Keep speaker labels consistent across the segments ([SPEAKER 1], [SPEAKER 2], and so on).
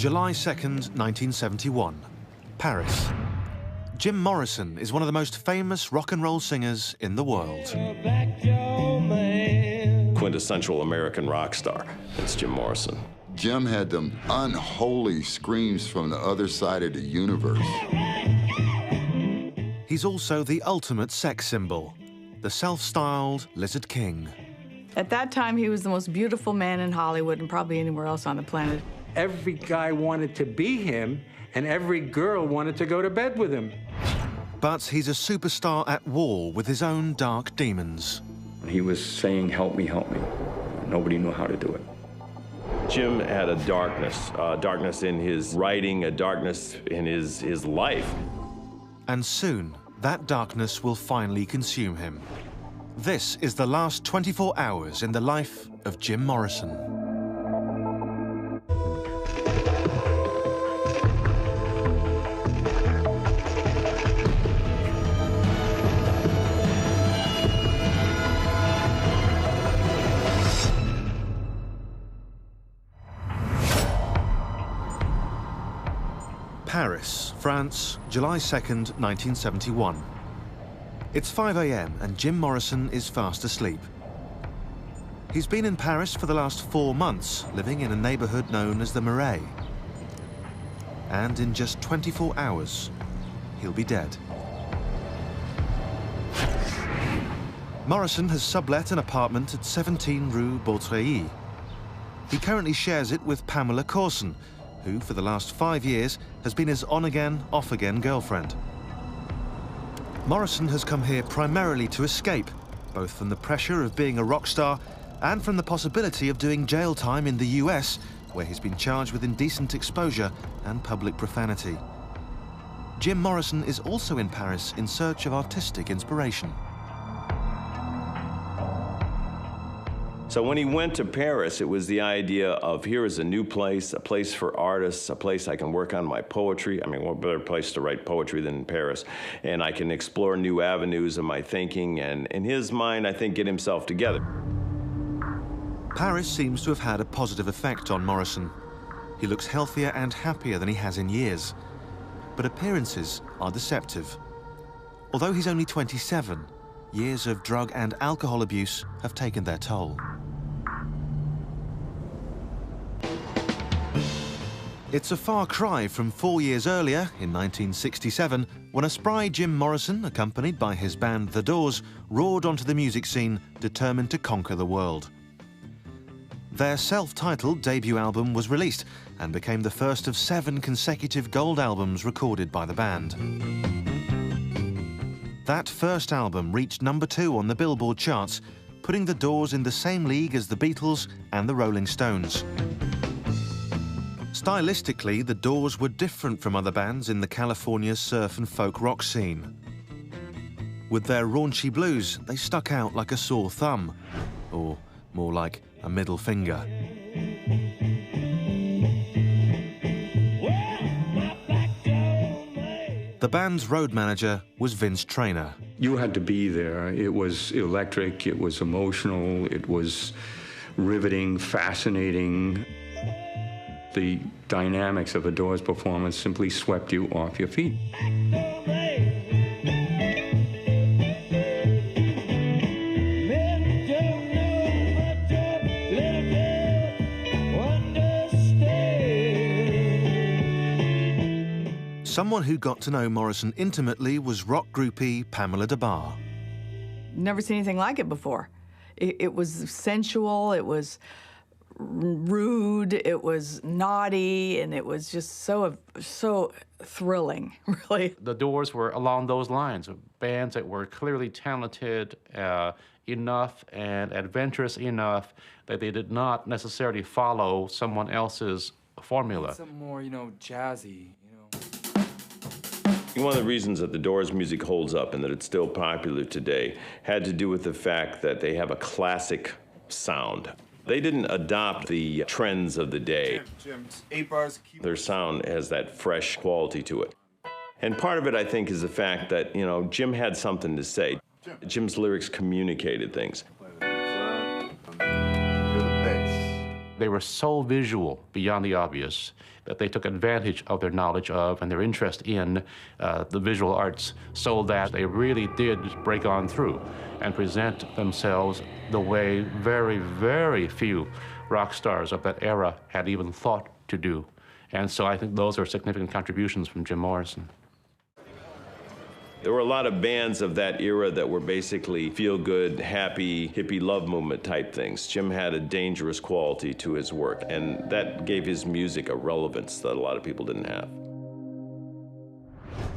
[SPEAKER 1] July 2nd, 1971, Paris. Jim Morrison is one of the most famous rock and roll singers in the world.
[SPEAKER 2] Quintessential American rock star. It's Jim Morrison.
[SPEAKER 3] Jim had them unholy screams from the other side of the universe.
[SPEAKER 1] He's also the ultimate sex symbol, the self-styled Lizard King.
[SPEAKER 4] At that time, he was the most beautiful man in Hollywood and probably anywhere else on the planet.
[SPEAKER 5] Every guy wanted to be him, and every girl wanted to go to bed with him.
[SPEAKER 1] But he's a superstar at war with his own dark demons.
[SPEAKER 6] He was saying, help me, help me. Nobody knew how to do it.
[SPEAKER 2] Jim had a darkness in his writing, a darkness in his life.
[SPEAKER 1] And soon, that darkness will finally consume him. This is the last 24 hours in the life of Jim Morrison. Paris, France, July 2nd, 1971. It's 5 a.m. and Jim Morrison is fast asleep. He's been in Paris for the last 4 months, living in a neighborhood known as the Marais. And in just 24 hours, he'll be dead. Morrison has sublet an apartment at 17 Rue Beautreillis. He currently shares it with Pamela Courson, who, for the last 5 years, has been his on-again, off-again girlfriend. Morrison has come here primarily to escape, both from the pressure of being a rock star and from the possibility of doing jail time in the US, where he's been charged with indecent exposure and public profanity. Jim Morrison is also in Paris in search of artistic inspiration.
[SPEAKER 2] So when he went to Paris, it was the idea of here is a new place, a place for artists, a place I can work on my poetry. I mean, what better place to write poetry than in Paris? And I can explore new avenues of my thinking and, in his mind, I think, get himself together.
[SPEAKER 1] Paris seems to have had a positive effect on Morrison. He looks healthier and happier than he has in years. But appearances are deceptive. Although he's only 27, years of drug and alcohol abuse have taken their toll. It's a far cry from 4 years earlier, in 1967, when a spry Jim Morrison, accompanied by his band The Doors, roared onto the music scene, determined to conquer the world. Their self-titled debut album was released and became the first of 7 consecutive gold albums recorded by the band. That first album reached #2 on the Billboard charts, putting The Doors in the same league as the Beatles and the Rolling Stones. Stylistically, The Doors were different from other bands in the California surf and folk rock scene. With their raunchy blues, they stuck out like a sore thumb, or more like a middle finger. The band's road manager was Vince Traynor.
[SPEAKER 6] You had to be there. It was electric, it was emotional, it was riveting, fascinating. The dynamics of a Doors performance simply swept you off your feet.
[SPEAKER 1] Someone who got to know Morrison intimately was rock groupie Pamela Des Barres.
[SPEAKER 4] Never seen anything like it before. It was sensual, it was rude, it was naughty, and it was just so thrilling, really.
[SPEAKER 7] The Doors were along those lines, bands that were clearly talented enough and adventurous enough that they did not necessarily follow someone else's formula.
[SPEAKER 8] Something more, jazzy.
[SPEAKER 2] One of the reasons that the Doors music holds up and that it's still popular today had to do with the fact that they have a classic sound. They didn't adopt the trends of the day.
[SPEAKER 8] Jim, 8 bars.
[SPEAKER 2] Their sound has that fresh quality to it. And part of it, I think, is the fact that, Jim had something to say. Jim's lyrics communicated things.
[SPEAKER 7] they were so visual beyond the obvious that they took advantage of their knowledge of and their interest in the visual arts so that they really did break on through and present themselves the way very, very few rock stars of that era had even thought to do. And so I think those are significant contributions from Jim Morrison.
[SPEAKER 2] There were a lot of bands of that era that were basically feel-good, happy, hippie love movement type things. Jim had a dangerous quality to his work, and that gave his music a relevance that a lot of people didn't have.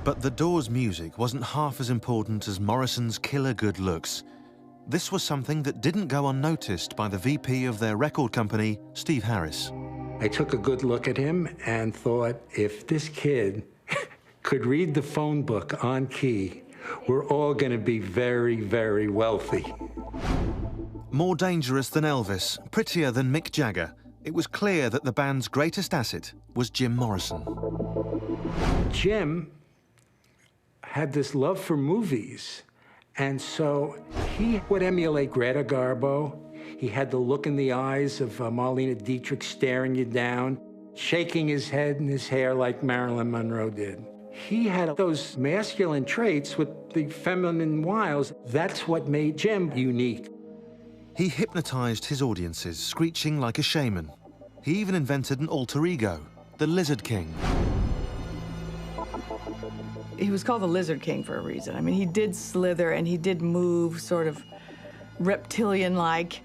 [SPEAKER 1] But the Doors' music wasn't half as important as Morrison's killer good looks. This was something that didn't go unnoticed by the VP of their record company, Steve Harris.
[SPEAKER 5] I took a good look at him and thought, if this kid could read the phone book on key, we're all going to be very, very wealthy.
[SPEAKER 1] More dangerous than Elvis, prettier than Mick Jagger, it was clear that the band's greatest asset was Jim Morrison.
[SPEAKER 5] Jim had this love for movies, and so he would emulate Greta Garbo. He had the look in the eyes of Marlene Dietrich staring you down, shaking his head and his hair like Marilyn Monroe did. He had those masculine traits with the feminine wiles. That's what made Jim unique.
[SPEAKER 1] He hypnotized his audiences, screeching like a shaman. He even invented an alter ego, the Lizard King.
[SPEAKER 4] He was called the Lizard King for a reason. I mean, he did slither and he did move sort of reptilian-like,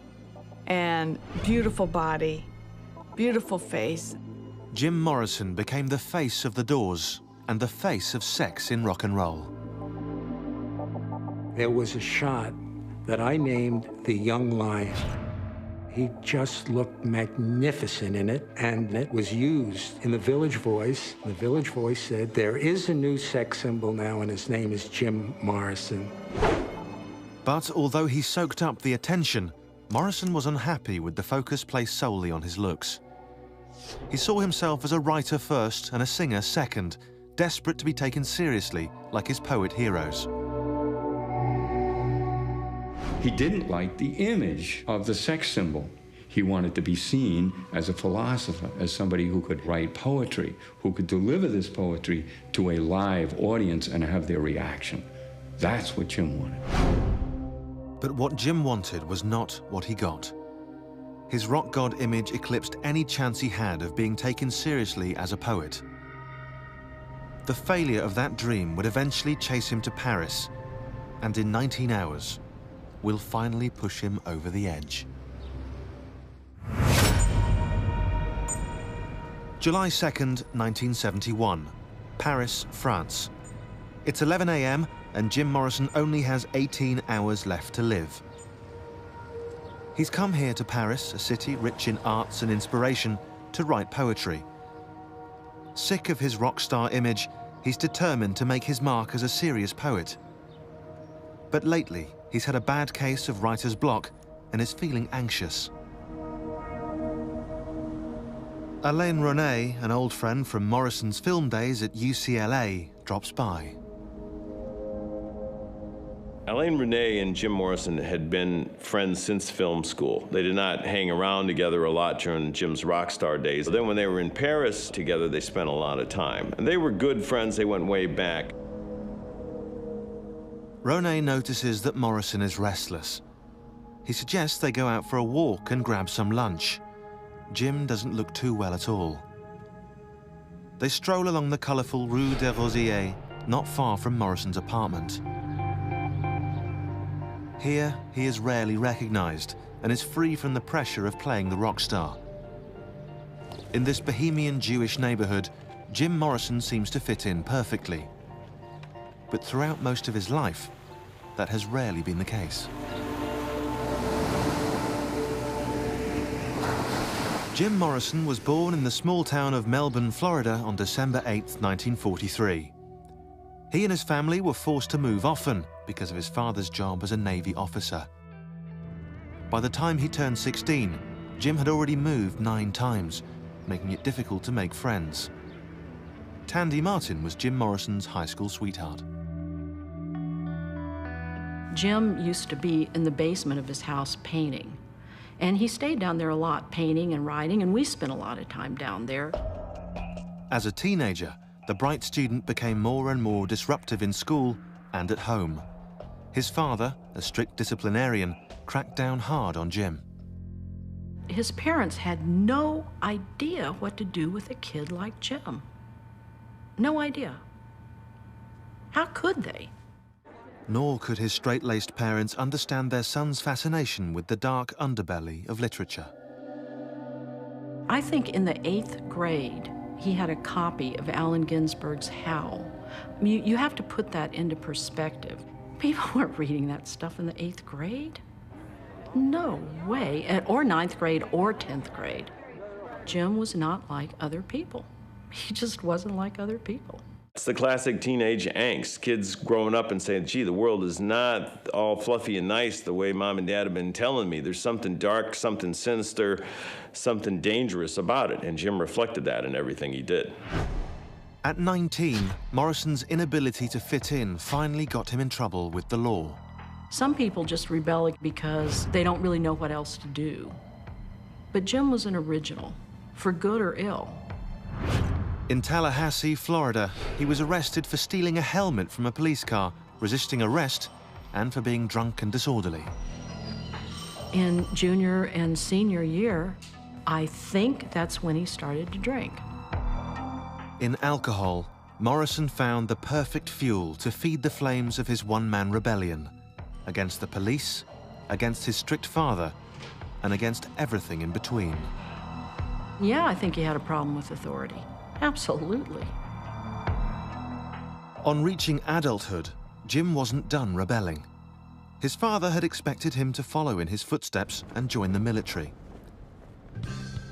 [SPEAKER 4] and beautiful body, beautiful face.
[SPEAKER 1] Jim Morrison became the face of the Doors and the face of sex in rock and roll.
[SPEAKER 5] There was a shot that I named the Young Lion. He just looked magnificent in it, and it was used in the Village Voice. The Village Voice said, there is a new sex symbol now, and his name is Jim Morrison.
[SPEAKER 1] But although he soaked up the attention, Morrison was unhappy with the focus placed solely on his looks. He saw himself as a writer first and a singer second, desperate to be taken seriously like his poet heroes.
[SPEAKER 6] He didn't like the image of the sex symbol. He wanted to be seen as a philosopher, as somebody who could write poetry, who could deliver this poetry to a live audience and have their reaction. That's what Jim wanted.
[SPEAKER 1] But what Jim wanted was not what he got. His rock god image eclipsed any chance he had of being taken seriously as a poet. The failure of that dream would eventually chase him to Paris, and in 19 hours, will finally push him over the edge. July 2nd, 1971, Paris, France. It's 11 a.m. and Jim Morrison only has 18 hours left to live. He's come here to Paris, a city rich in arts and inspiration, to write poetry. Sick of his rock star image, he's determined to make his mark as a serious poet. But lately, he's had a bad case of writer's block and is feeling anxious. Alain René, an old friend from Morrison's film days at UCLA, drops by.
[SPEAKER 2] Alain René and Jim Morrison had been friends since film school. They did not hang around together a lot during Jim's rock star days. Then when they were in Paris together, they spent a lot of time. And they were good friends, they went way back.
[SPEAKER 1] René notices that Morrison is restless. He suggests they go out for a walk and grab some lunch. Jim doesn't look too well at all. They stroll along the colourful Rue des Rosiers, not far from Morrison's apartment. Here, he is rarely recognised and is free from the pressure of playing the rock star. In this bohemian Jewish neighbourhood, Jim Morrison seems to fit in perfectly. But throughout most of his life, that has rarely been the case. Jim Morrison was born in the small town of Melbourne, Florida on December 8, 1943. He and his family were forced to move often because of his father's job as a Navy officer. By the time he turned 16, Jim had already moved 9 times, making it difficult to make friends. Tandy Martin was Jim Morrison's high school sweetheart.
[SPEAKER 9] Jim used to be in the basement of his house painting. And he stayed down there a lot, painting and writing, and we spent a lot of time down there.
[SPEAKER 1] As a teenager, the bright student became more and more disruptive in school and at home. His father, a strict disciplinarian, cracked down hard on Jim.
[SPEAKER 9] His parents had no idea what to do with a kid like Jim. No idea. How could they?
[SPEAKER 1] Nor could his straight-laced parents understand their son's fascination with the dark underbelly of literature.
[SPEAKER 9] I think in the 8th grade, he had a copy of Allen Ginsberg's Howl. I mean, you have to put that into perspective. People weren't reading that stuff in the 8th grade. No way, or 9th grade or 10th grade. Jim was not like other people. He just wasn't like other people.
[SPEAKER 2] It's the classic teenage angst. Kids growing up and saying, gee, the world is not all fluffy and nice the way mom and dad have been telling me. There's something dark, something sinister, something dangerous about it. And Jim reflected that in everything he did.
[SPEAKER 1] At 19, Morrison's inability to fit in finally got him in trouble with the law.
[SPEAKER 9] Some people just rebel because they don't really know what else to do. But Jim was an original, for good or ill.
[SPEAKER 1] In Tallahassee, Florida, he was arrested for stealing a helmet from a police car, resisting arrest, and for being drunk and disorderly.
[SPEAKER 9] In junior and senior year, I think that's when he started to drink.
[SPEAKER 1] In alcohol, Morrison found the perfect fuel to feed the flames of his one-man rebellion against the police, against his strict father, and against everything in between.
[SPEAKER 9] Yeah, I think he had a problem with authority. Absolutely.
[SPEAKER 1] On reaching adulthood, Jim wasn't done rebelling. His father had expected him to follow in his footsteps and join the military.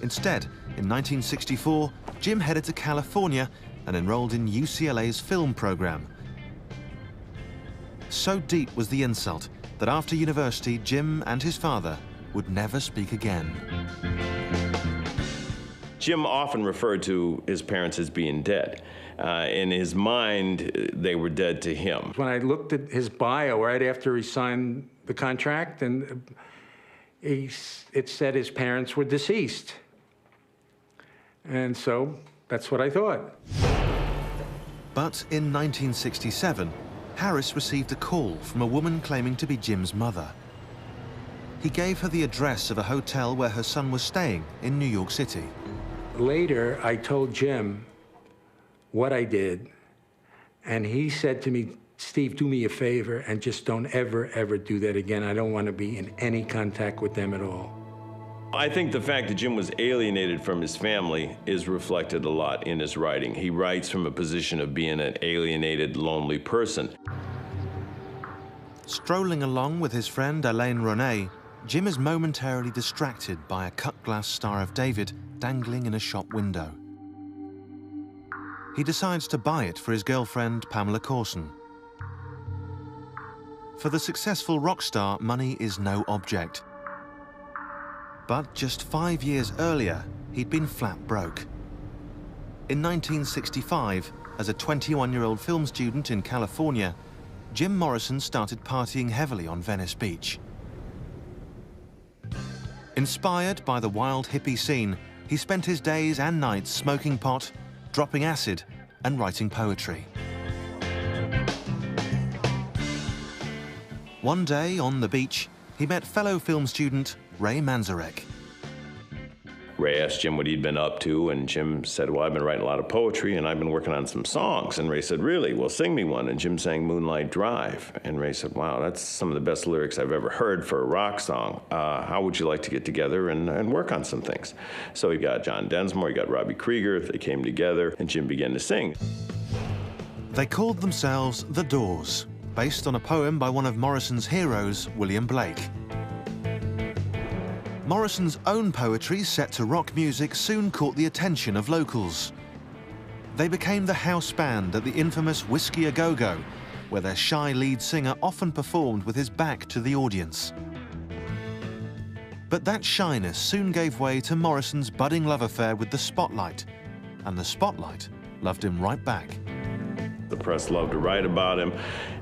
[SPEAKER 1] Instead, in 1964, Jim headed to California and enrolled in UCLA's film program. So deep was the insult that after university, Jim and his father would never speak again.
[SPEAKER 2] Jim often referred to his parents as being dead. In his mind, they were dead to him.
[SPEAKER 5] When I looked at his bio right after he signed the contract, and it said his parents were deceased. And so that's what I thought.
[SPEAKER 1] But in 1967, Harris received a call from a woman claiming to be Jim's mother. He gave her the address of a hotel where her son was staying in New York City.
[SPEAKER 5] Later, I told Jim what I did, and he said to me, Steve, do me a favor and just don't ever, ever do that again. I don't want to be in any contact with them at all.
[SPEAKER 2] I think the fact that Jim was alienated from his family is reflected a lot in his writing. He writes from a position of being an alienated, lonely person.
[SPEAKER 1] Strolling along with his friend Alain Ronay, Jim is momentarily distracted by a cut-glass Star of David dangling in a shop window. He decides to buy it for his girlfriend, Pamela Courson. For the successful rock star, money is no object. But just 5 years earlier, he'd been flat broke. In 1965, as a 21-year-old film student in California, Jim Morrison started partying heavily on Venice Beach. Inspired by the wild hippie scene, he spent his days and nights smoking pot, dropping acid, and writing poetry. One day on the beach, he met fellow film student Ray Manzarek.
[SPEAKER 2] Ray asked Jim what he'd been up to, and Jim said, well, I've been writing a lot of poetry, and I've been working on some songs. And Ray said, really? Well, sing me one. And Jim sang Moonlight Drive. And Ray said, wow, that's some of the best lyrics I've ever heard for a rock song. How would you like to get together and work on some things? So he got John Densmore, he got Robbie Krieger, they came together, and Jim began to sing.
[SPEAKER 1] They called themselves The Doors, based on a poem by one of Morrison's heroes, William Blake. Morrison's own poetry set to rock music soon caught the attention of locals. They became the house band at the infamous Whiskey A Go-Go, where their shy lead singer often performed with his back to the audience. But that shyness soon gave way to Morrison's budding love affair with the Spotlight, and the Spotlight loved him right back.
[SPEAKER 2] The press loved to write about him,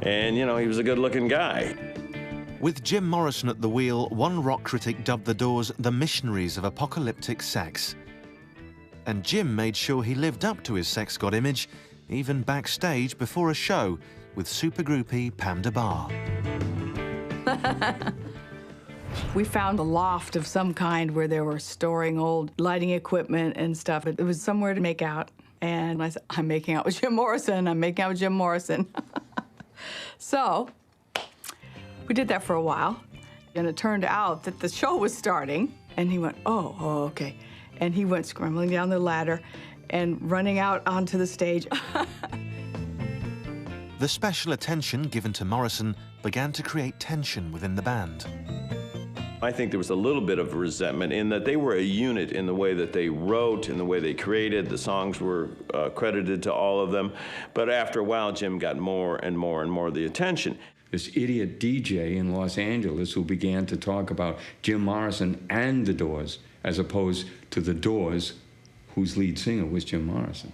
[SPEAKER 2] and, you know, he was a good-looking guy.
[SPEAKER 1] With Jim Morrison at the wheel, one rock critic dubbed the Doors the missionaries of apocalyptic sex. And Jim made sure he lived up to his sex god image, even backstage before a show with super groupie Pam DeBar.
[SPEAKER 4] We found a loft of some kind where they were storing old lighting equipment and stuff. It was somewhere to make out. And I said, I'm making out with Jim Morrison. I'm making out with Jim Morrison. So we did that for a while. And it turned out that the show was starting. And he went, oh, okay. And he went scrambling down the ladder and running out onto the stage.
[SPEAKER 1] The special attention given to Morrison began to create tension within the band.
[SPEAKER 2] I think there was a little bit of resentment in that they were a unit in the way that they wrote, in the way they created. The songs were credited to all of them. But after a while, Jim got more and more and more of the attention.
[SPEAKER 6] This idiot DJ in Los Angeles who began to talk about Jim Morrison and the Doors, as opposed to the Doors, whose lead singer was Jim Morrison.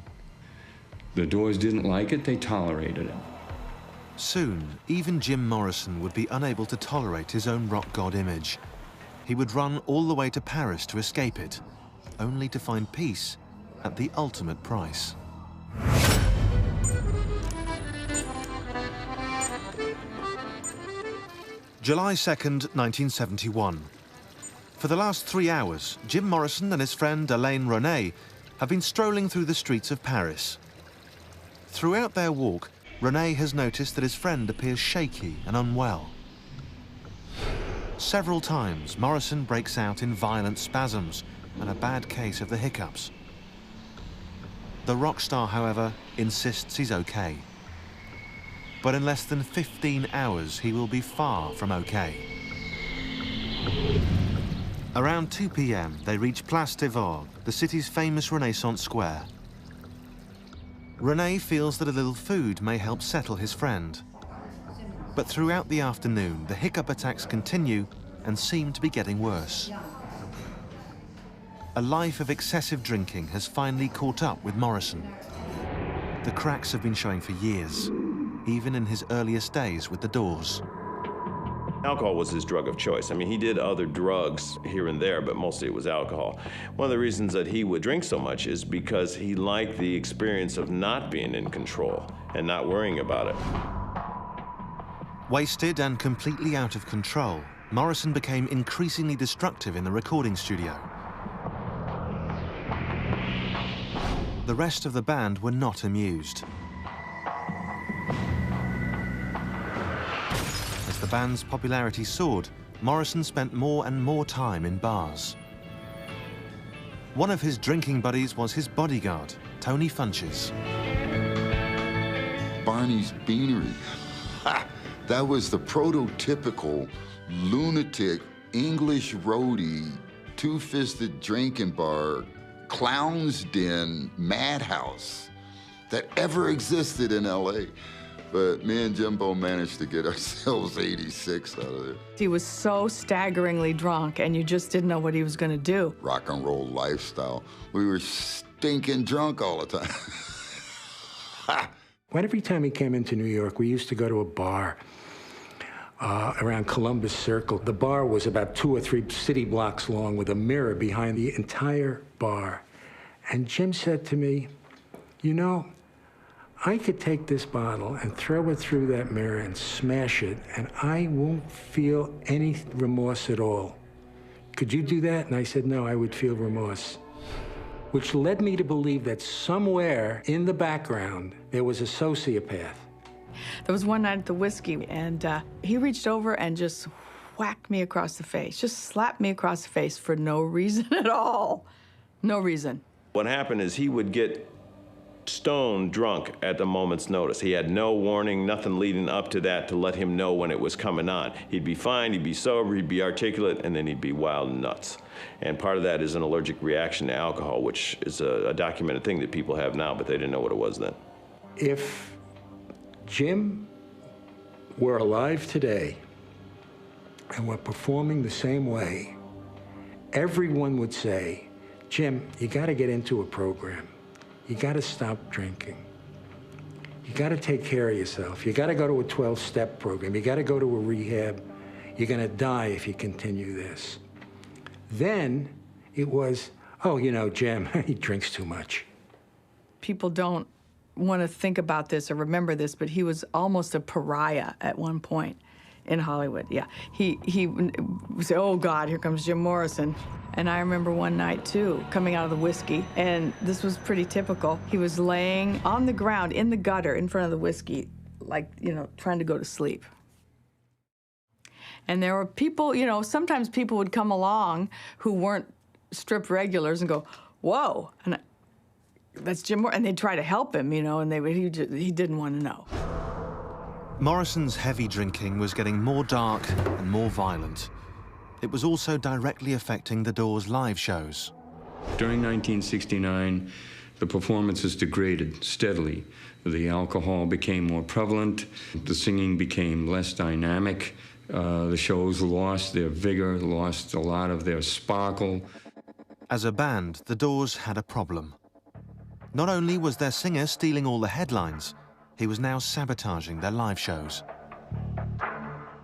[SPEAKER 6] The Doors didn't like it, they tolerated it.
[SPEAKER 1] Soon, even Jim Morrison would be unable to tolerate his own rock god image. He would run all the way to Paris to escape it, only to find peace at the ultimate price. July 2nd, 1971. For the last 3 hours, Jim Morrison and his friend Alain René have been strolling through the streets of Paris. Throughout their walk, René has noticed that his friend appears shaky and unwell. Several times, Morrison breaks out in violent spasms and a bad case of the hiccups. The rock star, however, insists he's okay. But in less than 15 hours, he will be far from okay. Around 2 p.m., they reach Place des Vosges, the city's famous Renaissance square. René feels that a little food may help settle his friend. But throughout the afternoon, the hiccup attacks continue and seem to be getting worse. A life of excessive drinking has finally caught up with Morrison. The cracks have been showing for years, even in his earliest days with the Doors.
[SPEAKER 2] Alcohol was his drug of choice. I mean, he did other drugs here and there, but mostly it was alcohol. One of the reasons that he would drink so much is because he liked the experience of not being in control and not worrying about it.
[SPEAKER 1] Wasted and completely out of control, Morrison became increasingly destructive in the recording studio. The rest of the band were not amused. As the band's popularity soared, Morrison spent more and more time in bars. One of his drinking buddies was his bodyguard, Tony Funches.
[SPEAKER 3] Barney's Beanery. Ha! That was the prototypical lunatic English roadie, two-fisted drinking bar, clown's den, madhouse that ever existed in L.A. But me and Jimbo managed to get ourselves 86 out of there.
[SPEAKER 4] He was so staggeringly drunk, and you just didn't know what he was going to do.
[SPEAKER 3] Rock and roll lifestyle. We were stinking drunk all the time.
[SPEAKER 5] When every time he came into New York, we used to go to a bar around Columbus Circle. The bar was about 2 or 3 city blocks long with a mirror behind the entire bar. And Jim said to me, you know, I could take this bottle and throw it through that mirror and smash it, and I won't feel any remorse at all. Could you do that? And I said, no, I would feel remorse. Which led me to believe that somewhere in the background, there was a sociopath.
[SPEAKER 4] There was one night at the whiskey, and he reached over and just whacked me across the face, just slapped me across the face for no reason at all. No reason.
[SPEAKER 2] What happened is he would get stone drunk at the moment's notice. He had no warning, nothing leading up to that to let him know when it was coming on. He'd be fine, he'd be sober, he'd be articulate, and then he'd be wild and nuts. And part of that is an allergic reaction to alcohol, which is a documented thing that people have now, but they didn't know what it was then.
[SPEAKER 5] If Jim were alive today and were performing the same way, everyone would say, Jim, you got to get into a program. You got to stop drinking. You got to take care of yourself. You got to go to a 12-step program. You got to go to a rehab. You're going to die if you continue this. Then it was, oh, you know, Jim, he drinks too much.
[SPEAKER 4] People don't want to think about this or remember this, but he was almost a pariah at one point in Hollywood. Yeah, he would say, oh God, here comes Jim Morrison. And I remember one night too, coming out of the whiskey, and this was pretty typical. He was laying on the ground in the gutter in front of the whiskey, like, you know, trying to go to sleep. And there were people, you know, sometimes people would come along who weren't strip regulars and go, whoa, and that's Jim Morrison, and they'd try to help him, you know, and he didn't want to know.
[SPEAKER 1] Morrison's heavy drinking was getting more dark and more violent. It was also directly affecting the Doors' live shows.
[SPEAKER 6] During 1969, the performances degraded steadily. The alcohol became more prevalent, the singing became less dynamic, the shows lost their vigor, lost a lot of their sparkle.
[SPEAKER 1] As a band, the Doors had a problem. Not only was their singer stealing all the headlines, he was now sabotaging their live shows.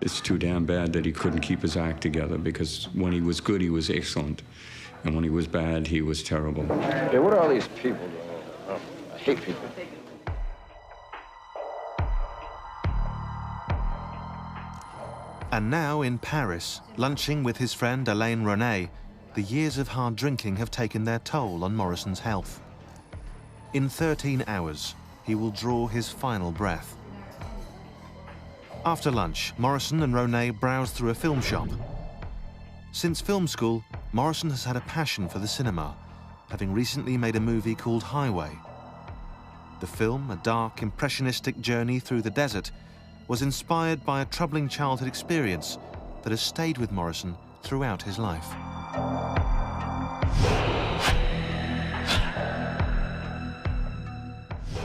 [SPEAKER 6] It's too damn bad that he couldn't keep his act together, because when he was good, he was excellent. And when he was bad, he was terrible.
[SPEAKER 10] Yeah, what are all these people doing? Oh, I hate people.
[SPEAKER 1] And now in Paris, lunching with his friend Alain René, the years of hard drinking have taken their toll on Morrison's health. In 13 hours, he will draw his final breath. After lunch, Morrison and René browse through a film shop. Since film school, Morrison has had a passion for the cinema, having recently made a movie called Highway. The film, a dark, impressionistic journey through the desert, was inspired by a troubling childhood experience that has stayed with Morrison throughout his life.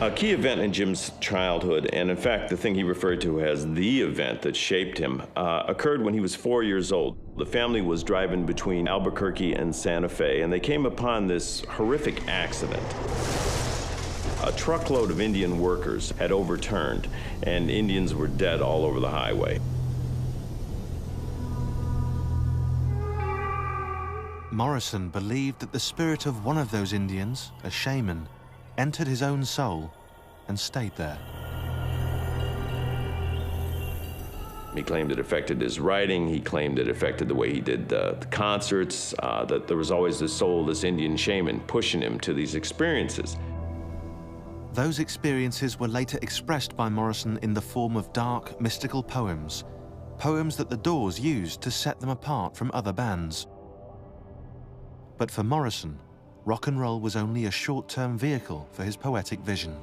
[SPEAKER 2] A key event in Jim's childhood, and in fact the thing he referred to as the event that shaped him, occurred when he was 4 years old. The family was driving between Albuquerque and Santa Fe, and they came upon this horrific accident. A truckload of Indian workers had overturned, and Indians were dead all over the highway.
[SPEAKER 1] Morrison believed that the spirit of one of those Indians, a shaman, entered his own soul and stayed there.
[SPEAKER 2] He claimed it affected his writing. He claimed it affected the way he did the concerts, that there was always this soul, this Indian shaman, pushing him to these experiences.
[SPEAKER 1] Those experiences were later expressed by Morrison in the form of dark, mystical poems, poems that the Doors used to set them apart from other bands. But for Morrison, rock and roll was only a short-term vehicle for his poetic vision.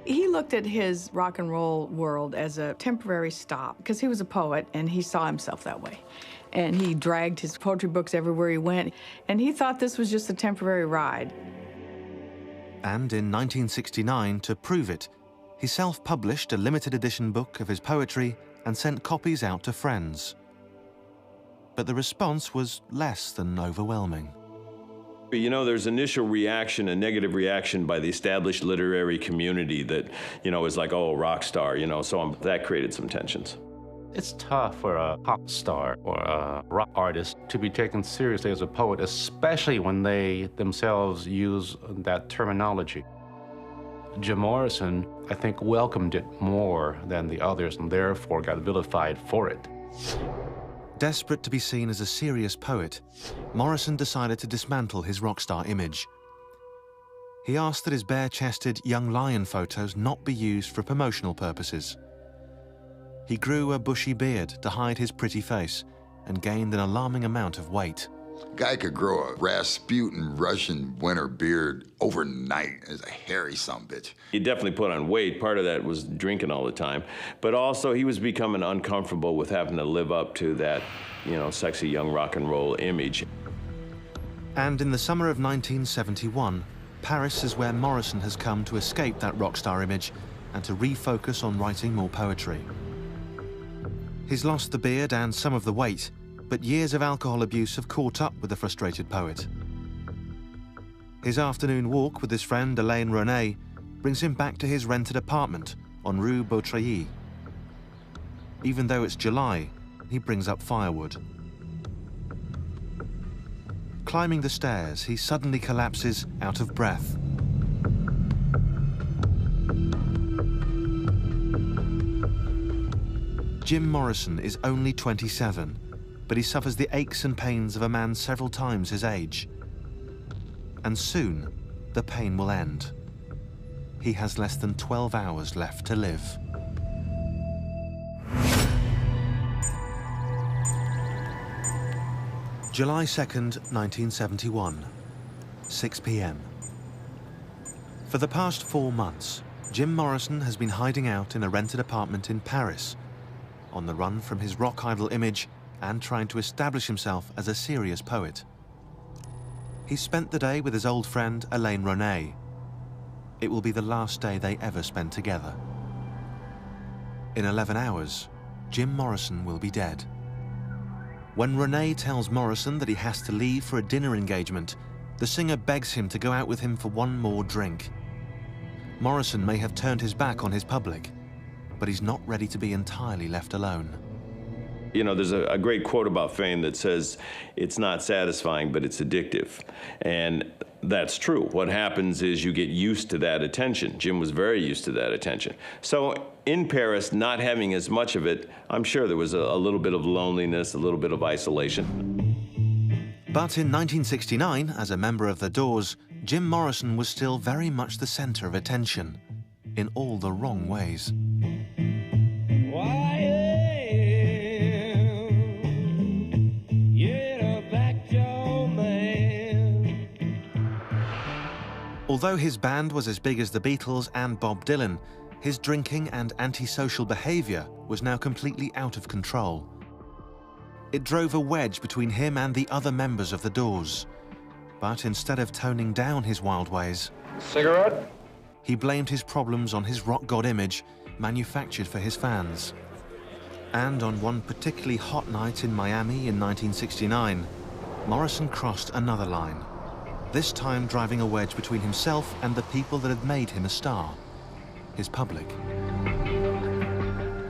[SPEAKER 4] He looked at his rock and roll world as a temporary stop because he was a poet and he saw himself that way. And he dragged his poetry books everywhere he went, and he thought this was just a temporary ride.
[SPEAKER 1] And in 1969, to prove it, he self-published a limited edition book of his poetry and sent copies out to friends. But the response was less than overwhelming.
[SPEAKER 2] You know, there's initial reaction, a negative reaction by the established literary community that, you know, is like, oh, rock star, you know, so that created some tensions.
[SPEAKER 7] It's tough for a pop star or a rock artist to be taken seriously as a poet, especially when they themselves use that terminology. Jim Morrison, I think, welcomed it more than the others and therefore got vilified for it.
[SPEAKER 1] Desperate to be seen as a serious poet, Morrison decided to dismantle his rock star image. He asked that his bare-chested young lion photos not be used for promotional purposes. He grew a bushy beard to hide his pretty face and gained an alarming amount of weight.
[SPEAKER 3] Guy could grow a Rasputin Russian winter beard overnight. It's a hairy sumbitch.
[SPEAKER 2] He definitely put on weight. Part of that was drinking all the time. But also he was becoming uncomfortable with having to live up to that, you know, sexy young rock and roll image.
[SPEAKER 1] And in the summer of 1971, Paris is where Morrison has come to escape that rock star image and to refocus on writing more poetry. He's lost the beard and some of the weight, but years of alcohol abuse have caught up with the frustrated poet. His afternoon walk with his friend Alain René brings him back to his rented apartment on Rue Beautreilly. Even though it's July, he brings up firewood. Climbing the stairs, he suddenly collapses out of breath. Jim Morrison is only 27, but he suffers the aches and pains of a man several times his age. And soon, the pain will end. He has less than 12 hours left to live. July 2nd, 1971, 6 p.m. For the past 4 months, Jim Morrison has been hiding out in a rented apartment in Paris, on the run from his rock idol image and trying to establish himself as a serious poet. He spent the day with his old friend Alain René. It will be the last day they ever spend together. In 11 hours, Jim Morrison will be dead. When René tells Morrison that he has to leave for a dinner engagement, the singer begs him to go out with him for one more drink. Morrison may have turned his back on his public, but he's not ready to be entirely left alone.
[SPEAKER 2] You know, there's a great quote about fame that says, it's not satisfying, but it's addictive. And that's true. What happens is you get used to that attention. Jim was very used to that attention. So in Paris, not having as much of it, I'm sure there was a little bit of loneliness, a little bit of isolation.
[SPEAKER 1] But in 1969, as a member of The Doors, Jim Morrison was still very much the center of attention, in all the wrong ways. Although his band was as big as the Beatles and Bob Dylan, his drinking and antisocial behavior was now completely out of control. It drove a wedge between him and the other members of The Doors. But instead of toning down his wild ways,
[SPEAKER 10] Cigarette?
[SPEAKER 1] He blamed his problems on his rock god image, manufactured for his fans. And on one particularly hot night in Miami in 1969, Morrison crossed another line, this time driving a wedge between himself and the people that had made him a star, his public.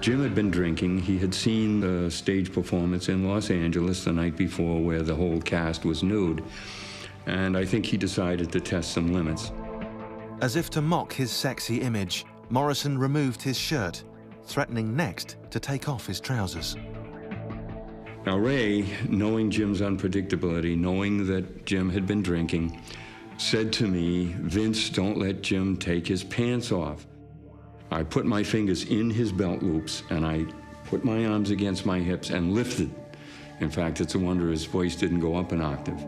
[SPEAKER 6] Jim had been drinking. He had seen the stage performance in Los Angeles the night before where the whole cast was nude, and I think he decided to test some limits.
[SPEAKER 1] As if to mock his sexy image, Morrison removed his shirt, threatening next to take off his trousers.
[SPEAKER 6] Now Ray, knowing Jim's unpredictability, knowing that Jim had been drinking, said to me, "Vince, don't let Jim take his pants off." I put my fingers in his belt loops and I put my arms against my hips and lifted. In fact, it's a wonder his voice didn't go up an octave.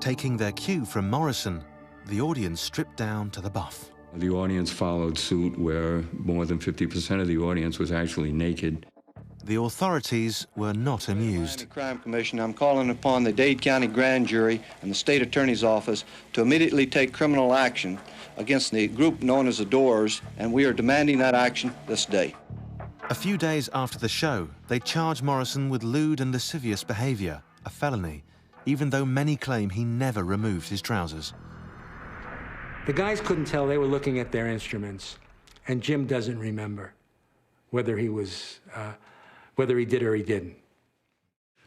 [SPEAKER 1] Taking their cue from Morrison, the audience stripped down to the buff.
[SPEAKER 6] The audience followed suit, where more than 50% of the audience was actually naked.
[SPEAKER 1] The authorities were not amused.
[SPEAKER 11] Crime Commission, I'm calling upon the Dade County Grand Jury and the State Attorney's Office to immediately take criminal action against the group known as the Doors, and we are demanding that action this day.
[SPEAKER 1] A few days after the show, they charged Morrison with lewd and lascivious behavior, a felony, even though many claim he never removed his trousers.
[SPEAKER 5] The guys couldn't tell. They were looking at their instruments, and Jim doesn't remember whether he did or he didn't.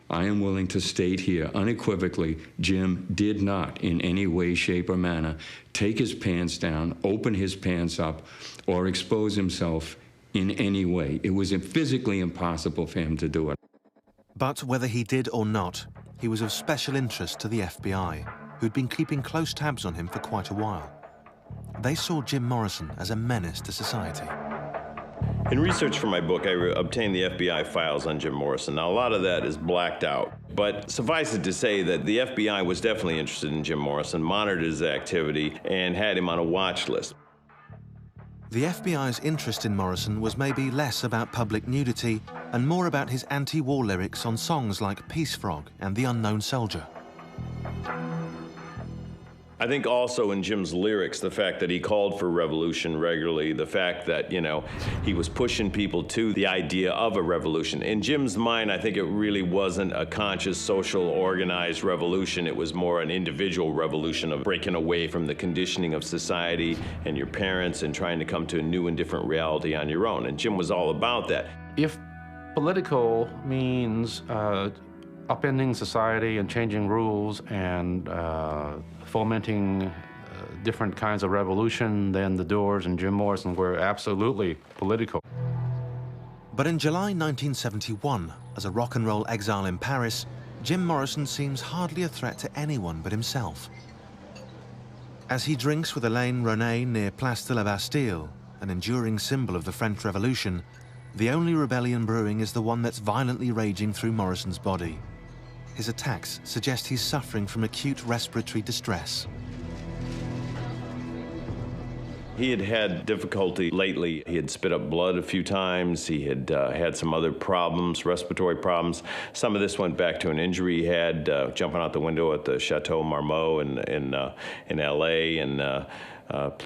[SPEAKER 6] I am willing to state here unequivocally, Jim did not in any way, shape, or manner take his pants down, open his pants up, or expose himself in any way. It was physically impossible for him to do it.
[SPEAKER 1] But whether he did or not, he was of special interest to the FBI, who'd been keeping close tabs on him for quite a while. They saw Jim Morrison as a menace to society.
[SPEAKER 2] In research for my book, I obtained the FBI files on Jim Morrison. Now, a lot of that is blacked out, but suffice it to say that the FBI was definitely interested in Jim Morrison, monitored his activity, and had him on a watch list.
[SPEAKER 1] The FBI's interest in Morrison was maybe less about public nudity and more about his anti-war lyrics on songs like Peace Frog and The Unknown Soldier.
[SPEAKER 2] I think also in Jim's lyrics, the fact that he called for revolution regularly, the fact that, you know, he was pushing people to the idea of a revolution. In Jim's mind, I think it really wasn't a conscious, social, organized revolution. It was more an individual revolution of breaking away from the conditioning of society and your parents and trying to come to a new and different reality on your own. And Jim was all about that.
[SPEAKER 7] If Political means upending society and changing rules and fomenting different kinds of revolution. Then the Doors and Jim Morrison were absolutely political.
[SPEAKER 1] But in July 1971, as a rock and roll exile in Paris, Jim Morrison seems hardly a threat to anyone but himself. As he drinks with Elaine Renee near Place de la Bastille, an enduring symbol of the French Revolution, the only rebellion brewing is the one that's violently raging through Morrison's body. His attacks suggest he's suffering from acute respiratory distress.
[SPEAKER 2] He had had difficulty lately. He had spit up blood a few times. He had had some other problems, respiratory problems. Some of this went back to an injury he had jumping out the window at the Chateau Marmot in L.A. and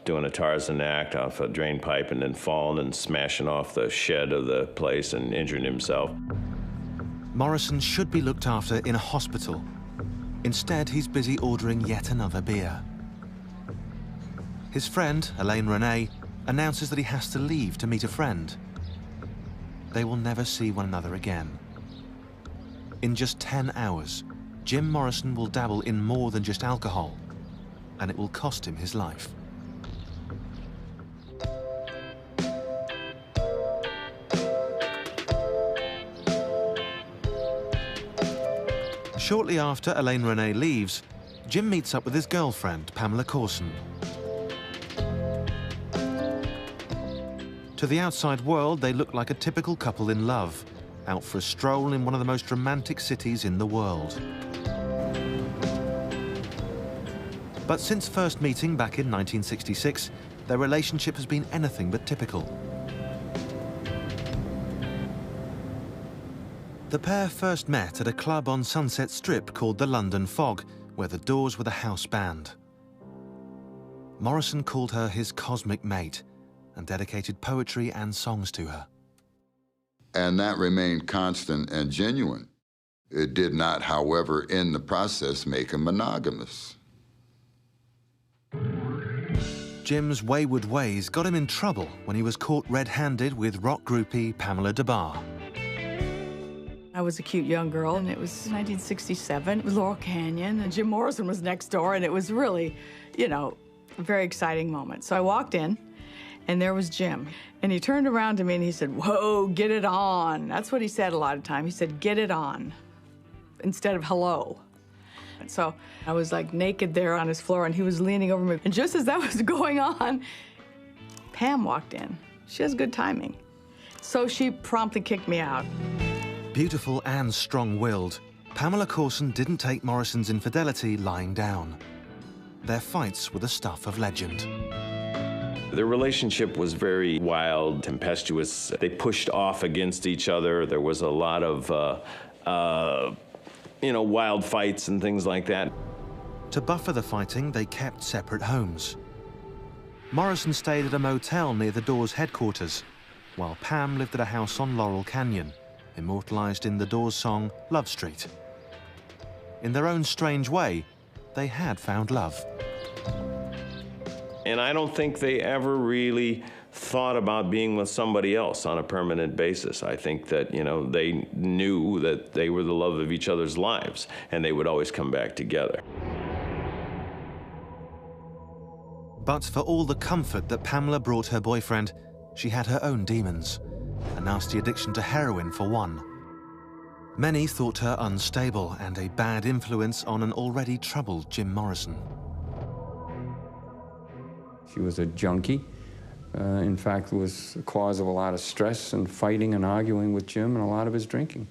[SPEAKER 2] doing a Tarzan act off a drain pipe and then falling and smashing off the shed of the place and injuring himself.
[SPEAKER 1] Morrison should be looked after in a hospital. Instead, he's busy ordering yet another beer. His friend, Elaine Renee, announces that he has to leave to meet a friend. They will never see one another again. In just 10 hours, Jim Morrison will dabble in more than just alcohol, and it will cost him his life. Shortly after Elaine Renee leaves, Jim meets up with his girlfriend, Pamela Courson. To the outside world, they look like a typical couple in love, out for a stroll in one of the most romantic cities in the world. But since first meeting back in 1966, their relationship has been anything but typical. The pair first met at a club on Sunset Strip called the London Fog, where the Doors were the house band. Morrison called her his cosmic mate and dedicated poetry and songs to her.
[SPEAKER 3] And that remained constant and genuine. It did not, however, in the process, make him monogamous.
[SPEAKER 1] Jim's wayward ways got him in trouble when he was caught red-handed with rock groupie Pamela Des Barres.
[SPEAKER 4] I was a cute young girl, and it was 1967. It was Laurel Canyon, and Jim Morrison was next door, and it was really, you know, a very exciting moment. So I walked in, and there was Jim. And he turned around to me and he said, "Whoa, get it on." That's what he said a lot of time. He said, "Get it on," instead of hello. And so I was like naked there on his floor, and he was leaning over me. And just as that was going on, Pam walked in. She has good timing. So she promptly kicked me out.
[SPEAKER 1] Beautiful and strong-willed, Pamela Courson didn't take Morrison's infidelity lying down. Their fights were the stuff of legend.
[SPEAKER 2] Their relationship was very wild, tempestuous. They pushed off against each other. There was a lot of, wild fights and things like that.
[SPEAKER 1] To buffer the fighting, they kept separate homes. Morrison stayed at a motel near the Doors' headquarters, while Pam lived at a house on Laurel Canyon, immortalized in the Doors' song Love Street. In their own strange way, they had found love.
[SPEAKER 2] And I don't think they ever really thought about being with somebody else on a permanent basis. I think that, they knew that they were the love of each other's lives, and they would always come back together.
[SPEAKER 1] But for all the comfort that Pamela brought her boyfriend, she had her own demons. A nasty addiction to heroin, for one. Many thought her unstable and a bad influence on an already troubled Jim Morrison.
[SPEAKER 6] She was a junkie. In fact, was the cause of a lot of stress and fighting and arguing with Jim and a lot of his drinking.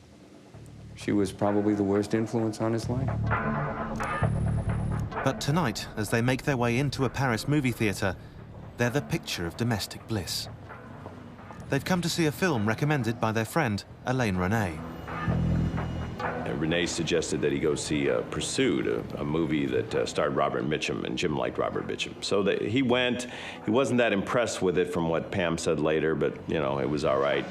[SPEAKER 6] She was probably the worst influence on his life.
[SPEAKER 1] But tonight, as they make their way into a Paris movie theater, they're the picture of domestic bliss. They've come to see a film recommended by their friend, Elaine Renee.
[SPEAKER 2] Renee suggested that he go see Pursuit, a movie that starred Robert Mitchum, and Jim liked Robert Mitchum. So he went. He wasn't that impressed with it from what Pam said later, but, it was all right.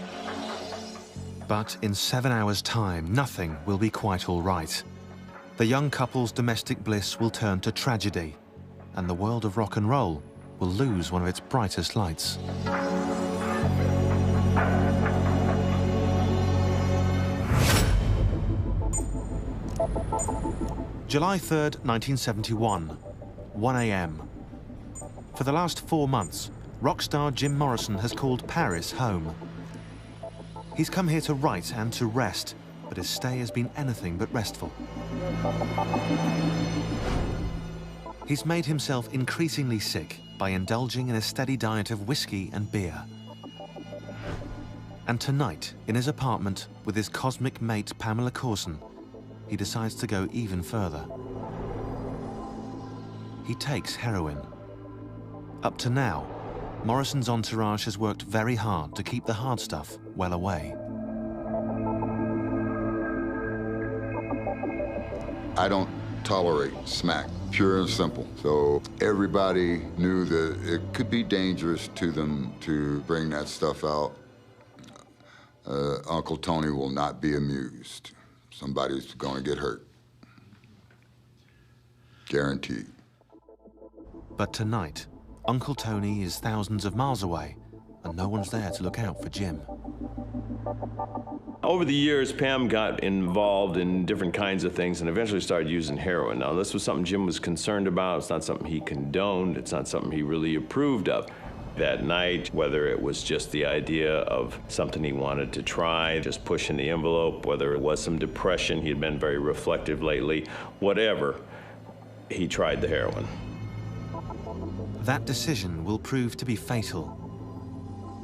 [SPEAKER 1] But in 7 hours' time, nothing will be quite all right. The young couple's domestic bliss will turn to tragedy, and the world of rock and roll will lose one of its brightest lights. July 3rd, 1971, 1 a.m. For the last 4 months, rock star Jim Morrison has called Paris home. He's come here to write and to rest, but his stay has been anything but restful. He's made himself increasingly sick by indulging in a steady diet of whiskey and beer. And tonight, in his apartment with his cosmic mate Pamela Courson, he decides to go even further. He takes heroin. Up to now, Morrison's entourage has worked very hard to keep the hard stuff well away.
[SPEAKER 3] I don't tolerate smack, pure and simple. So everybody knew that it could be dangerous to them to bring that stuff out. Uncle Tony will not be amused. Somebody's going to get hurt. Guaranteed.
[SPEAKER 1] But tonight, Uncle Tony is thousands of miles away, and no one's there to look out for Jim.
[SPEAKER 2] Over the years, Pam got involved in different kinds of things and eventually started using heroin. Now, this was something Jim was concerned about. It's not something he condoned. It's not something he really approved of. That night, whether it was just the idea of something he wanted to try, just pushing the envelope, whether it was some depression, he had been very reflective lately, whatever, he tried the heroin.
[SPEAKER 1] That decision will prove to be fatal.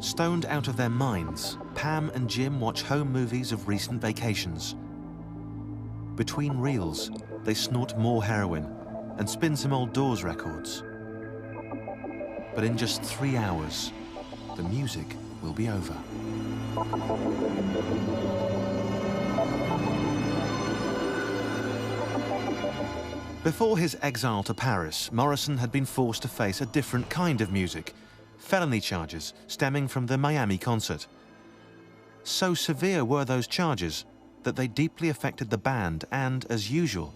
[SPEAKER 1] Stoned out of their minds, Pam and Jim watch home movies of recent vacations. Between reels, they snort more heroin and spin some old Doors records. But in just 3 hours, the music will be over. Before his exile to Paris, Morrison had been forced to face a different kind of music, felony charges stemming from the Miami concert. So severe were those charges that they deeply affected the band, and, as usual,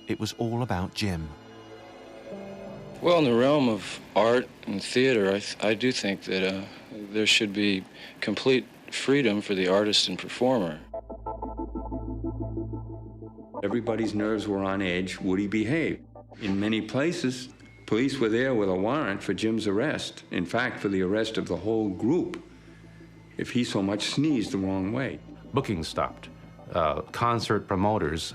[SPEAKER 1] it was all about Jim.
[SPEAKER 10] Well, in the realm of art and theater, I do think that there should be complete freedom for the artist and performer.
[SPEAKER 6] Everybody's nerves were on edge. Would he behave? In many places, police were there with a warrant for Jim's arrest. In fact, for the arrest of the whole group, if he so much sneezed the wrong way.
[SPEAKER 7] Booking stopped. Concert promoters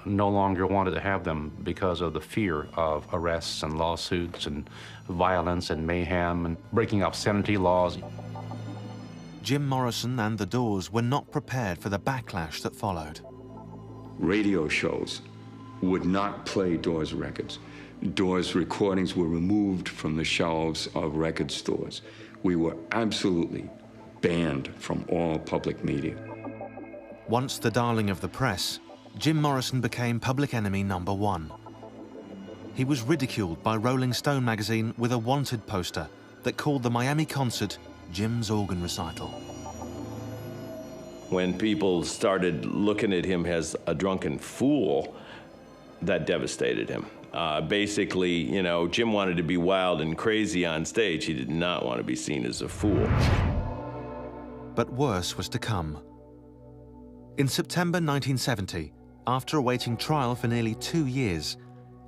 [SPEAKER 7] no longer wanted to have them because of the fear of arrests and lawsuits and violence and mayhem and breaking obscenity laws.
[SPEAKER 1] Jim Morrison and the Doors were not prepared for the backlash that followed.
[SPEAKER 6] Radio shows would not play Doors records. Doors recordings were removed from the shelves of record stores. We were absolutely banned from all public media.
[SPEAKER 1] Once the darling of the press, Jim Morrison became public enemy #1. He was ridiculed by Rolling Stone magazine with a wanted poster that called the Miami concert Jim's organ recital.
[SPEAKER 2] When people started looking at him as a drunken fool, that devastated him. Basically, you know, Jim wanted to be wild and crazy on stage. He did not want to be seen as a fool.
[SPEAKER 1] But worse was to come. In September 1970, after awaiting trial for nearly 2 years,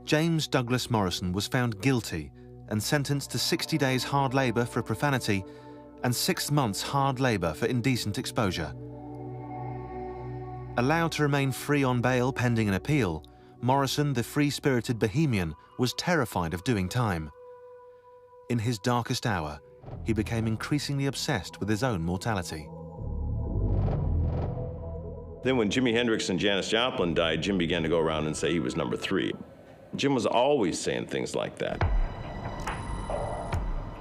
[SPEAKER 1] James Douglas Morrison was found guilty and sentenced to 60 days hard labor for profanity and 6 months hard labor for indecent exposure. Allowed to remain free on bail pending an appeal, Morrison, the free-spirited bohemian, was terrified of doing time. In his darkest hour, he became increasingly obsessed with his own mortality.
[SPEAKER 2] Then when Jimi Hendrix and Janis Joplin died, Jim began to go around and say he was number 3. Jim was always saying things like that.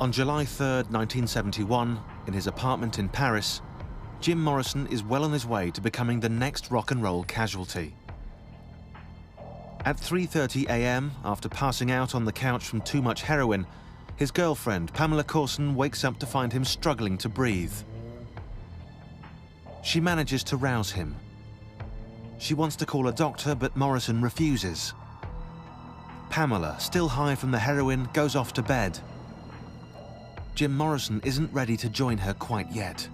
[SPEAKER 1] On July 3rd, 1971, in his apartment in Paris, Jim Morrison is well on his way to becoming the next rock and roll casualty. At 3:30 a.m., after passing out on the couch from too much heroin, his girlfriend, Pamela Courson, wakes up to find him struggling to breathe. She manages to rouse him. She wants to call a doctor, but Morrison refuses. Pamela, still high from the heroin, goes off to bed. Jim Morrison isn't ready to join her quite yet.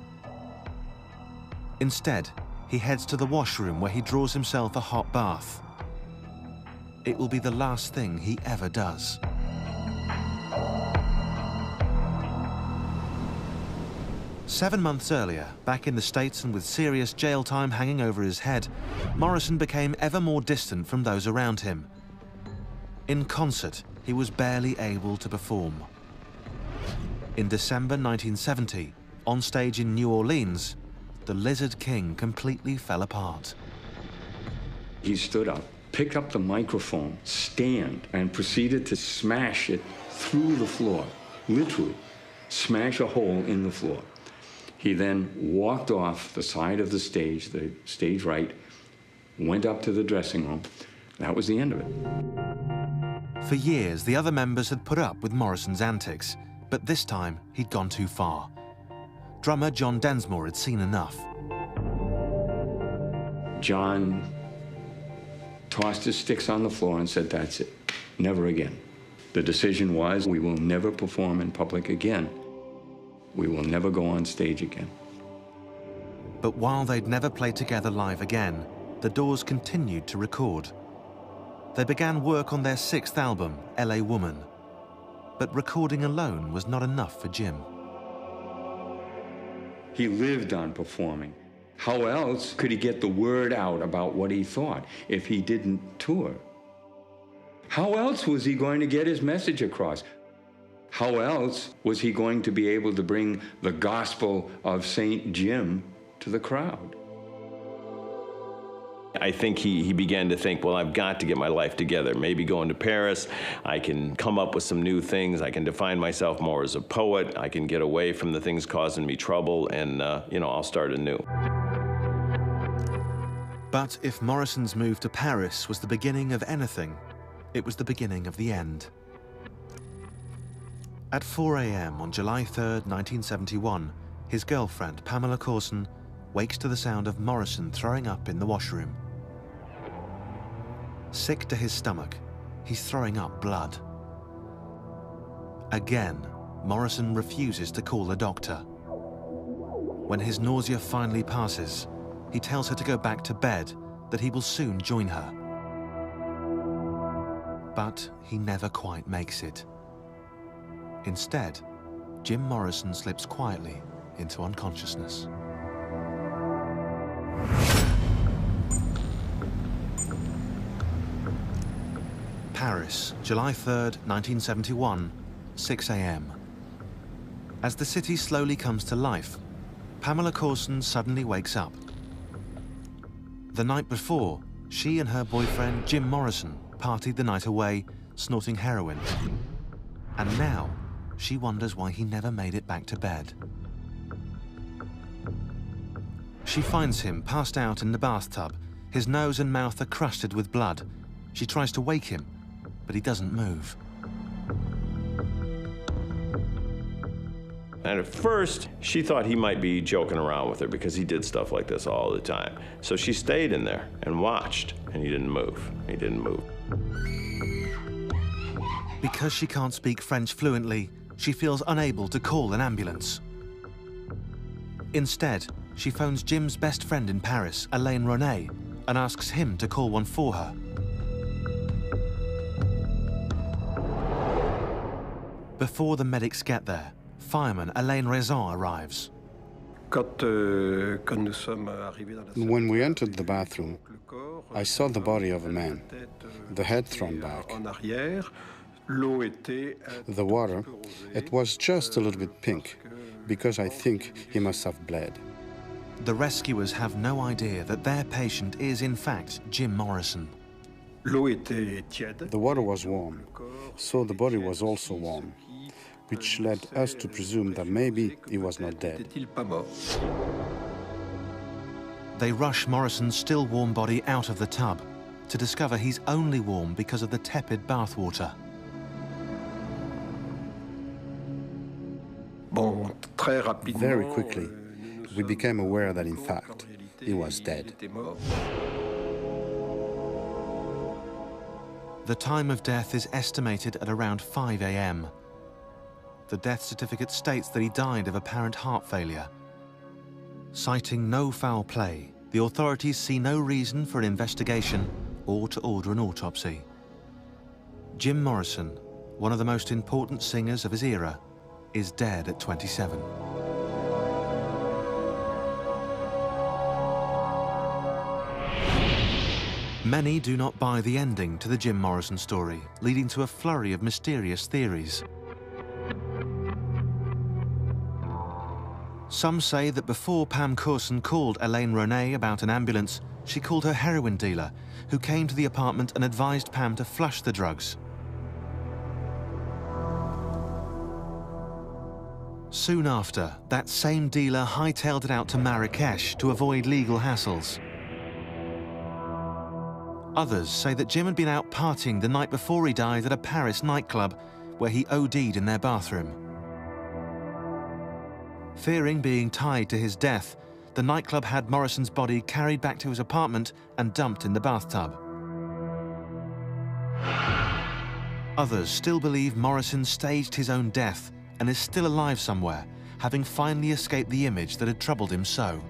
[SPEAKER 1] Instead, he heads to the washroom where he draws himself a hot bath. it will be the last thing he ever does. Seven months earlier, back in the States and with serious jail time hanging over his head, Morrison became ever more distant from those around him. In concert, he was barely able to perform. In December 1970, on stage in New Orleans, the Lizard King completely fell apart.
[SPEAKER 6] He stood up, picked up the microphone, stand, and proceeded to smash it through the floor, literally smash a hole in the floor. He then walked off the side of the stage right, went up to the dressing room. That was the end of it.
[SPEAKER 1] For years, the other members had put up with Morrison's antics, but this time he'd gone too far. Drummer John Densmore had seen enough.
[SPEAKER 6] John tossed his sticks on the floor and said, "That's it, never again." The decision was, we will never perform in public again. We will never go on stage again.
[SPEAKER 1] But while they'd never play together live again, the Doors continued to record. They began work on their sixth album, LA Woman. But recording alone was not enough for Jim.
[SPEAKER 6] He lived on performing. How else could he get the word out about what he thought if he didn't tour? How else was he going to get his message across? How else was he going to be able to bring the gospel of St. Jim to the crowd?
[SPEAKER 2] I think he began to think, well, I've got to get my life together. Maybe going to Paris, I can come up with some new things. I can define myself more as a poet. I can get away from the things causing me trouble, and I'll start anew.
[SPEAKER 1] But if Morrison's move to Paris was the beginning of anything, it was the beginning of the end. At 4 a.m. on July 3rd, 1971, his girlfriend, Pamela Courson, wakes to the sound of Morrison throwing up in the washroom. Sick to his stomach, he's throwing up blood. Again, Morrison refuses to call a doctor. When his nausea finally passes, he tells her to go back to bed, that he will soon join her. But he never quite makes it. Instead, Jim Morrison slips quietly into unconsciousness. Paris, July 3rd, 1971, 6 a.m. As the city slowly comes to life, Pamela Courson suddenly wakes up. The night before, she and her boyfriend, Jim Morrison, partied the night away, snorting heroin. And now, she wonders why he never made it back to bed. She finds him passed out in the bathtub. His nose and mouth are crusted with blood. She tries to wake him, but he doesn't move.
[SPEAKER 2] And at first, she thought he might be joking around with her because he did stuff like this all the time. So she stayed in there and watched, and he didn't move. He didn't move.
[SPEAKER 1] Because she can't speak French fluently, she feels unable to call an ambulance. Instead, she phones Jim's best friend in Paris, Alain René, and asks him to call one for her. Before the medics get there, fireman Alain Raison arrives.
[SPEAKER 12] When we entered the bathroom, I saw the body of a man, the head thrown back. The water, it was just a little bit pink, because I think he must have bled.
[SPEAKER 1] The rescuers have no idea that their patient is, in fact, Jim Morrison.
[SPEAKER 12] The water was warm, so the body was also warm, which led us to presume that maybe he was not dead.
[SPEAKER 1] They rush Morrison's still warm body out of the tub to discover he's only warm because of the tepid bathwater.
[SPEAKER 12] Very quickly, we became aware that, in fact, he was dead.
[SPEAKER 1] The time of death is estimated at around 5 a.m. The death certificate states that he died of apparent heart failure. Citing no foul play, the authorities see no reason for an investigation or to order an autopsy. Jim Morrison, one of the most important singers of his era, is dead at 27. Many do not buy the ending to the Jim Morrison story, leading to a flurry of mysterious theories. Some say that before Pam Courson called Elaine Ronay about an ambulance, she called her heroin dealer, who came to the apartment and advised Pam to flush the drugs. Soon after, that same dealer hightailed it out to Marrakesh to avoid legal hassles. Others say that Jim had been out partying the night before he died at a Paris nightclub, where he OD'd in their bathroom. Fearing being tied to his death, the nightclub had Morrison's body carried back to his apartment and dumped in the bathtub. Others still believe Morrison staged his own death and is still alive somewhere, having finally escaped the image that had troubled him so.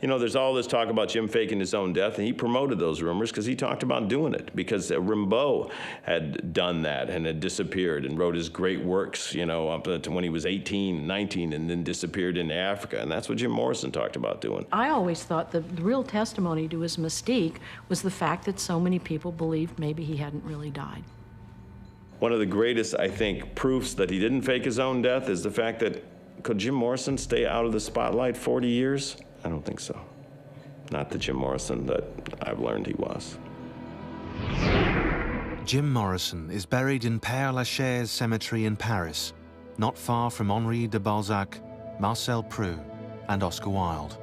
[SPEAKER 2] You know, there's all this talk about Jim faking his own death, and he promoted those rumors because he talked about doing it, because Rimbaud had done that and had disappeared and wrote his great works, you know, up to when he was 18, 19, and then disappeared into Africa, and that's what Jim Morrison talked about doing.
[SPEAKER 9] I always thought the real testimony to his mystique was the fact that so many people believed maybe he hadn't really died.
[SPEAKER 2] One of the greatest, I think, proofs that he didn't fake his own death is the fact that, could Jim Morrison stay out of the spotlight 40 years? I don't think so. Not the Jim Morrison that I've learned he was.
[SPEAKER 1] Jim Morrison is buried in Père Lachaise Cemetery in Paris, not far from Henri de Balzac, Marcel Proust, and Oscar Wilde.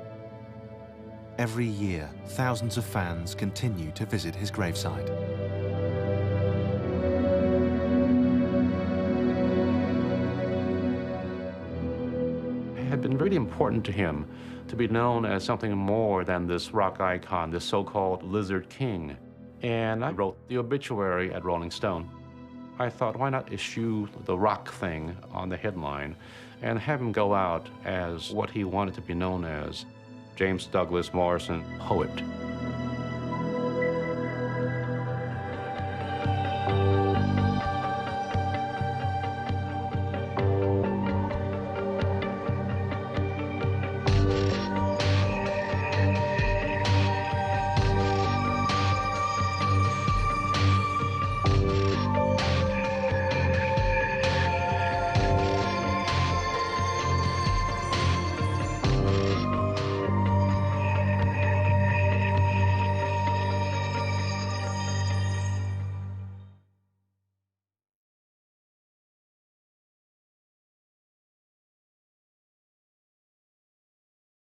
[SPEAKER 1] Every year, thousands of fans continue to visit his gravesite.
[SPEAKER 7] It had been really important to him to be known as something more than this rock icon, this so-called Lizard King. And I wrote the obituary at Rolling Stone. I thought, why not issue the rock thing on the headline and have him go out as what he wanted to be known as, James Douglas Morrison, poet.